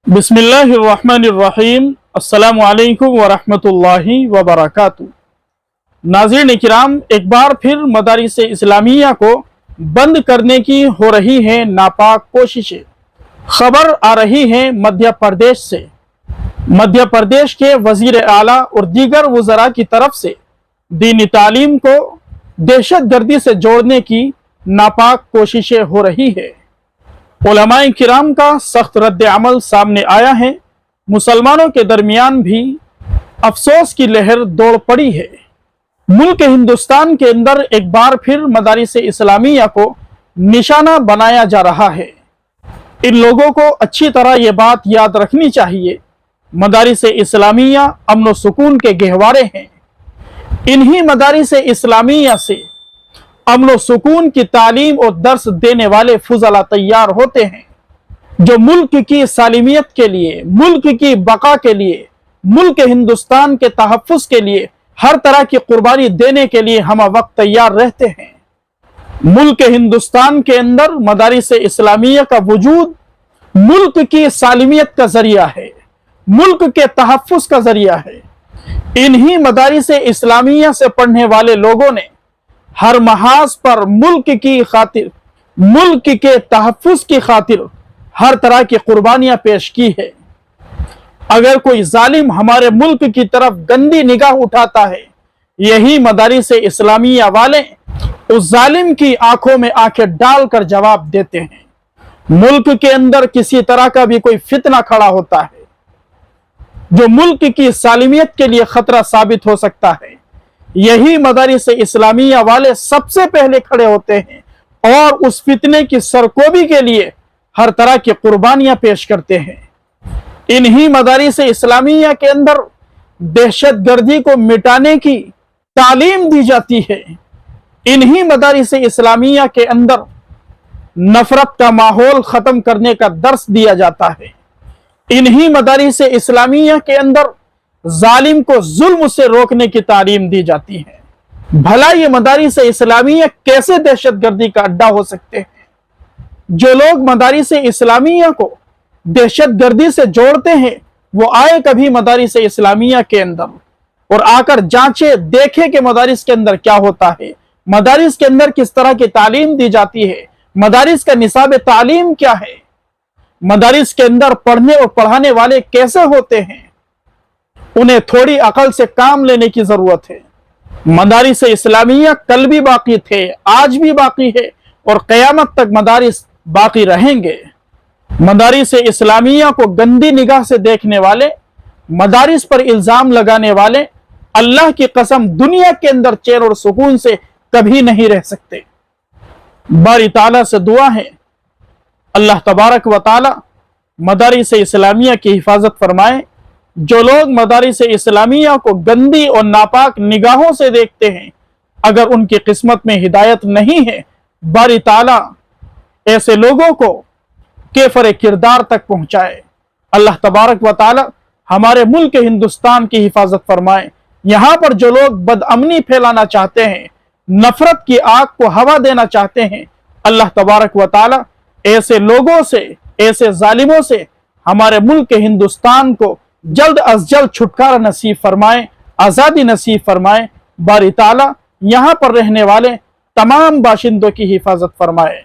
बिस्मिल्लाहिर्रहमानिर्रहीम। अस्सलामु अलैकुम वरहमतुल्लाहि वबरकातुहू। नाज़रीन इकराम, एक बार फिर मदारिस इस्लामिया को बंद करने की हो रही है नापाक कोशिशें। खबर आ रही है मध्य प्रदेश से। मध्य प्रदेश के वजीर आला और दीगर वज़रा की तरफ से दीनी तालीम को दहशतगर्दी से जोड़ने की नापाक कोशिशें हो रही है। उलमाए किराम का सख्त रद्द अमल सामने आया है। मुसलमानों के दरमियान भी अफसोस की लहर दौड़ पड़ी है। मुल्क हिंदुस्तान के अंदर एक बार फिर मदारिस इस्लामिया को निशाना बनाया जा रहा है। इन लोगों को अच्छी तरह ये बात याद रखनी चाहिए, मदारिस इस्लामिया अमन व सुकून के गहवारे हैं। इन्हीं मदारिस इस्लामिया से अमन व सुकून की तालीम और दर्स देने वाले फुजला तैयार होते हैं, जो मुल्क की सालिमियत के लिए, मुल्क की बका के लिए, मुल्क हिंदुस्तान के तहफ़्फ़ुज़ के लिए हर तरह की कुर्बानी देने के लिए हम वक्त तैयार रहते हैं। मुल्क हिंदुस्तान के अंदर मदारिस इस्लामिया का वजूद मुल्क की सालिमियत का जरिया है, मुल्क के तहफ़्फ़ुज़ का जरिया है। इन्हीं मदारिस इस्लामिया से पढ़ने वाले लोगों ने हर महाज पर मुल्क की खातिर, मुल्क के तहफ़्फ़ुज़ की खातिर हर तरह की कुर्बानियां पेश की है। अगर कोई जालिम हमारे मुल्क की तरफ गंदी निगाह उठाता है, यही मदारिस इस्लामिया वाले उस जालिम की आंखों में आंखें डालकर जवाब देते हैं। मुल्क के अंदर किसी तरह का भी कोई फितना खड़ा होता है जो मुल्क की सालिमियत के लिए खतरा साबित हो सकता है, यही मदारिस इस्लामिया वाले सबसे पहले खड़े होते हैं और उस फितने की सरकोबी के लिए हर तरह की कुर्बानियां पेश करते हैं। इन्हीं मदारिस इस्लामिया के अंदर दहशतगर्दी को मिटाने की तालीम दी जाती है। इन्हीं मदारिस इस्लामिया के अंदर नफरत का माहौल खत्म करने का दर्स दिया जाता है। इन्हीं मदारिस इस्लामिया के अंदर जालिम को जुल्म से रोकने की तालीम दी जाती है। भला ये मदारिस इस्लामिया कैसे दहशतगर्दी का अड्डा हो सकते हैं? जो लोग मदारिस इस्लामिया को दहशतगर्दी से जोड़ते हैं, वो आए कभी मदारिस इस्लामिया के अंदर और आकर जांचे, देखे कि मदारिस के अंदर क्या होता है, मदारिस के अंदर किस तरह की तालीम दी जाती है, मदारिस का निसाब तालीम क्या है, मदारिस के अंदर पढ़ने और पढ़ाने वाले कैसे होते हैं। उन्हें थोड़ी अकल से काम लेने की जरूरत है। मदारिस इस्लामिया कल भी बाकी थे, आज भी बाकी है और क़यामत तक मदारिस बाकी रहेंगे। मदारिस इस्लामिया को गंदी निगाह से देखने वाले, मदारिस पर इल्जाम लगाने वाले, अल्लाह की कसम दुनिया के अंदर चैन और सुकून से कभी नहीं रह सकते। बारी ताला से दुआ है, अल्लाह तबारक व ताला मदारिस इस्लामिया की हिफाजत फरमाए। जो लोग मदारिस इस्लामिया को गंदी और नापाक निगाहों से देखते हैं, अगर उनकी किस्मत में हिदायत नहीं है, बारी ताला ऐसे लोगों को केफर किरदार तक पहुंचाए। अल्लाह तबारक व ताला हमारे मुल्क हिंदुस्तान की हिफाजत फरमाए। यहाँ पर जो लोग बदअमनी फैलाना चाहते हैं, नफरत की आग को हवा देना चाहते हैं, अल्लाह तबारक व ताला ऐसे लोगों से, ऐसे जालिमों से हमारे मुल्क हिंदुस्तान को जल्द अज जल्द छुटकारा नसीब फरमाए, आज़ादी नसीब फरमाए। बारी ताला यहाँ पर रहने वाले तमाम बाशिंदों की हिफाजत फरमाए।